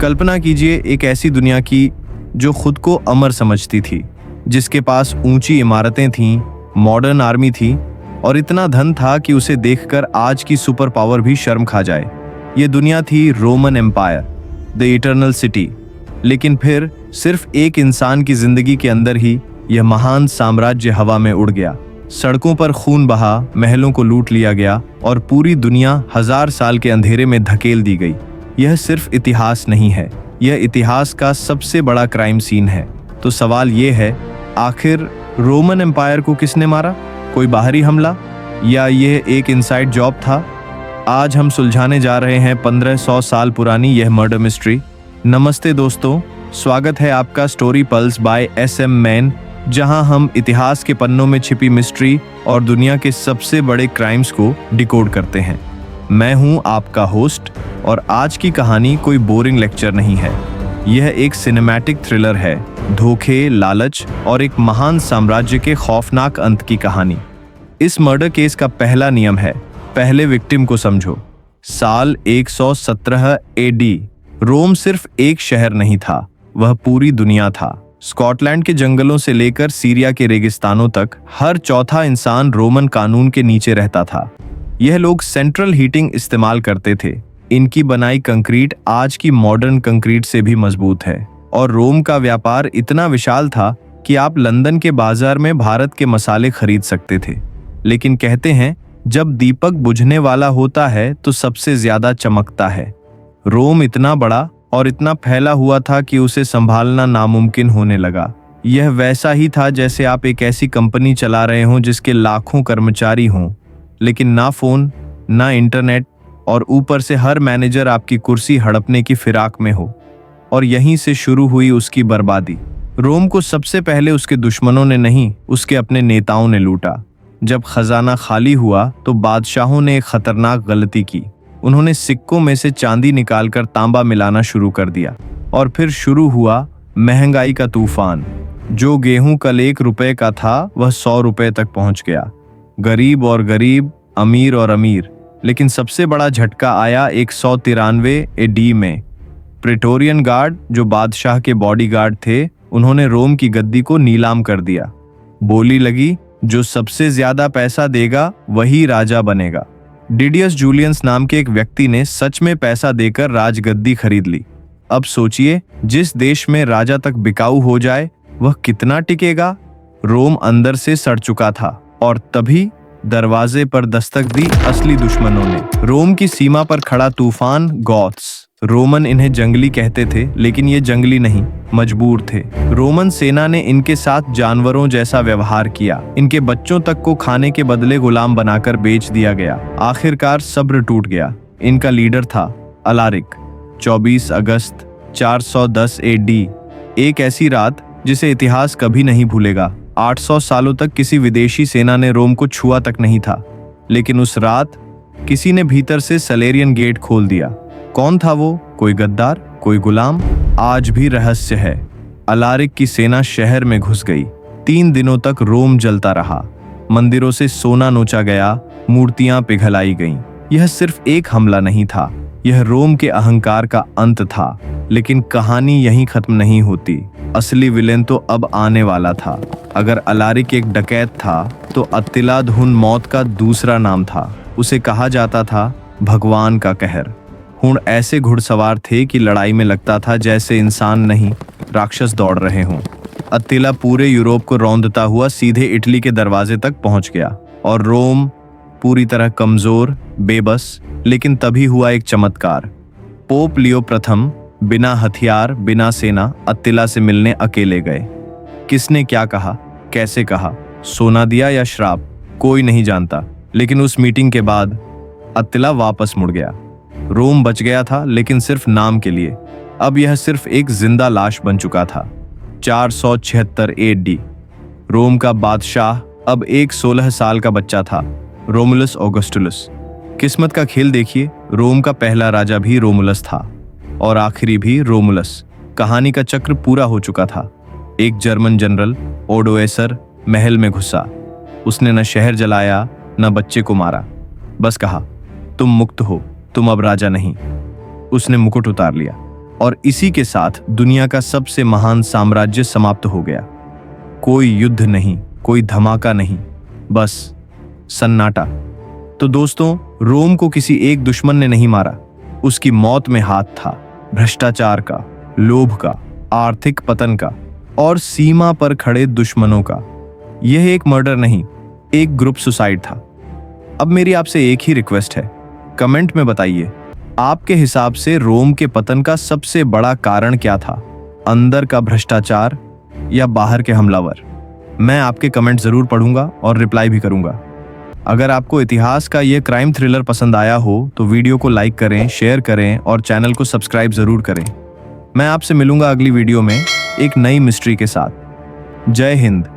कल्पना कीजिए एक ऐसी दुनिया की जो खुद को अमर समझती थी, जिसके पास ऊंची इमारतें थीं, मॉडर्न आर्मी थी और इतना धन था कि उसे देखकर आज की सुपर पावर भी शर्म खा जाए। ये दुनिया थी Roman empire, the eternal city. लेकिन फिर सिर्फ एक इंसान की जिंदगी के अंदर ही यह महान साम्राज्य हवा में उड़ गया। सड़कों पर खून बहा, महलों को लूट लिया गया और पूरी दुनिया 1000 साल के अंधेरे में धकेल दी गई। यह सिर्फ इतिहास नहीं है, यह इतिहास का सबसे बड़ा क्राइम सीन है। तो सवाल ये है, आखिर रोमन एम्पायर को किसने मारा? कोई बाहरी हमला या यह एक इनसाइड जॉब था? आज हम सुलझाने जा रहे हैं 1500 साल पुरानी यह मर्डर मिस्ट्री। नमस्ते दोस्तों, स्वागत है आपका story pulse by SM man, जहां हम इतिहास के पन्नों में छिपी मिस्ट्री और दुनिया के सबसे बड़े क्राइम्स को डिकोड करते हैं। मैं हूं आपका होस्ट और आज की कहानी कोई बोरिंग लेक्चर नहीं है। यह एक सिनेमैटिक थ्रिलर है, धोखे, लालच और एक महान साम्राज्य के खौफनाक अंत की कहानी। इस मर्डर केस का पहला नियम है, पहले विक्टिम को समझो। साल 117 AD। रोम सिर्फ एक शहर नहीं था, वह पूरी दुनिया था। स्कॉटलैंड के जंगलों से लेकर सीरिया के रेगिस्तानों तक हर चौथा इंसान रोमन कानून के नीचे रहता था। यह लोग सेंट्रल हीटिंग इस्तेमाल करते थे। इनकी बनाई कंक्रीट आज की मॉडर्न कंक्रीट से भी मजबूत है। और रोम का व्यापार इतना विशाल था कि आप लंदन के बाजार में भारत के मसाले खरीद सकते थे। लेकिन कहते हैं, जब दीपक बुझने वाला होता है तो सबसे ज्यादा चमकता है। रोम इतना बड़ा और इतना फैला हुआ था कि उसे संभालना नामुमकिन होने लगा। यह वैसा ही था जैसे आप एक ऐसी कंपनी चला रहे हों जिसके लाखों कर्मचारी हों, लेकिन ना फोन, ना इंटरनेट और ऊपर से हर मैनेजर आपकी कुर्सी हड़पने की फिराक में हो। और यहीं से शुरू हुई उसकी बर्बादी। रोम को सबसे पहले उसके दुश्मनों ने नहीं, उसके अपने नेताओं ने लूटा। जब खजाना खाली हुआ तो बादशाहों ने एक खतरनाक गलती की। उन्होंने सिक्कों में से चांदी निकालकर तांबा मिलाना शुरू कर दिया और फिर शुरू हुआ महंगाई का तूफान। जो गेहूं कल 1 रुपए का था वह 100 रुपए तक पहुंच गया। गरीब और गरीब, अमीर और अमीर। लेकिन सबसे बड़ा झटका आया 193 AD में। प्रेटोरियन गार्ड, जो बादशाह के बॉडीगार्ड थे, उन्होंने रोम की गद्दी को नीलाम कर दिया। बोली लगी, जो सबसे ज्यादा पैसा देगा वही राजा बनेगा। डिडियस जूलियंस नाम के एक व्यक्ति ने सच में पैसा देकर राजगद्दी खरीद ली। अब सोचिए, जिस देश में राजा तक बिकाऊ हो जाए वह कितना टिकेगा? रोम अंदर से सड़ चुका था और तभी दरवाजे पर दस्तक दी असली दुश्मनों ने। रोम की सीमा पर खड़ा तूफान, गॉथ्स। रोमन इन्हें जंगली कहते थे, लेकिन ये जंगली नहीं, मजबूर थे। रोमन सेना ने इनके साथ जानवरों जैसा व्यवहार किया। इनके बच्चों तक को खाने के बदले गुलाम बनाकर बेच दिया गया। आखिरकार सब्र टूट गया। इनका लीडर था अलारिक। 24 अगस्त 410 AD, एक ऐसी रात जिसे इतिहास कभी नहीं भूलेगा। 800 सालों तक किसी विदेशी सेना ने रोम को छुआ तक नहीं था, लेकिन उस रात किसी ने भीतर से सलेरियन गेट खोल दिया। कौन था वो? कोई गद्दार, कोई गुलाम? आज भी रहस्य है। अलारिक की सेना शहर में घुस गई। 3 दिनों तक रोम जलता रहा। मंदिरों से सोना नोचा गया, मूर्तियां पिघलाई गईं। यह सिर्फ एक हमला नहीं था, यह रोम के अहंकार का अंत था। लेकिन कहानी यहीं खत्म नहीं होती। असली विलेन तो अब आने वाला था। अगर अलारिक एक डकैत था तो अत्तिला धुन मौत का दूसरा नाम था। उसे कहा जाता था भगवान का कहर। हुण ऐसे घुड़सवार थे कि लड़ाई में लगता था जैसे इंसान नहीं, राक्षस दौड़ रहे हों। अत्तिला पूरे यूरोप को रौंदता हुआ सीधे इटली के दरवाजे तक पहुंच गया और रोम पूरी तरह कमजोर, बेबस। लेकिन तभी हुआ एक चमत्कार। पोप लियो प्रथम बिना हथियार, बिना सेना अत्तिला से मिलने अकेले गए। किसने क्या कहा, कैसे कहा, सोना दिया या श्राप, कोई नहीं जानता। लेकिन उस मीटिंग के बाद अत्तिला वापस मुड़ गया। रोम बच गया था, लेकिन सिर्फ नाम के लिए। अब यह सिर्फ एक जिंदा लाश बन चुका था। 476 AD। रोम का बादशाह अब एक 16 साल का बच्चा था, रोमुलस ऑगस्टुलस। किस्मत का खेल देखिए, रोम का पहला राजा भी रोमुलस था और आखिरी भी रोमुलस। कहानी का चक्र पूरा हो चुका था। एक जर्मन जनरल ओडोएसर महल में घुसा। उसने न शहर जलाया, न बच्चे को मारा, बस कहा, तुम मुक्त हो, तुम अब राजा नहीं। उसने मुकुट उतार लिया और इसी के साथ दुनिया का सबसे महान साम्राज्य समाप्त हो गया। कोई युद्ध नहीं, कोई धमाका नहीं, बस सन्नाटा। तो दोस्तों, रोम को किसी एक दुश्मन ने नहीं मारा, उसकी मौत में हाथ था भ्रष्टाचार का, लोभ का, आर्थिक पतन का और सीमा पर खड़े दुश्मनों का। यह एक मर्डर नहीं, एक ग्रुप सुसाइड था। अब मेरी आपसे एक ही रिक्वेस्ट है, कमेंट में बताइए आपके हिसाब से रोम के पतन का सबसे बड़ा कारण क्या था, अंदर का भ्रष्टाचार या बाहर के हमलावर। मैं आपके कमेंट जरूर पढ़ूंगा और रिप्लाई भी करूंगा। अगर आपको इतिहास का यह क्राइम थ्रिलर पसंद आया हो तो वीडियो को लाइक करें, शेयर करें और चैनल को सब्सक्राइब जरूर करें। मैं आपसे मिलूंगा अगली वीडियो में एक नई मिस्ट्री के साथ। जय हिंद।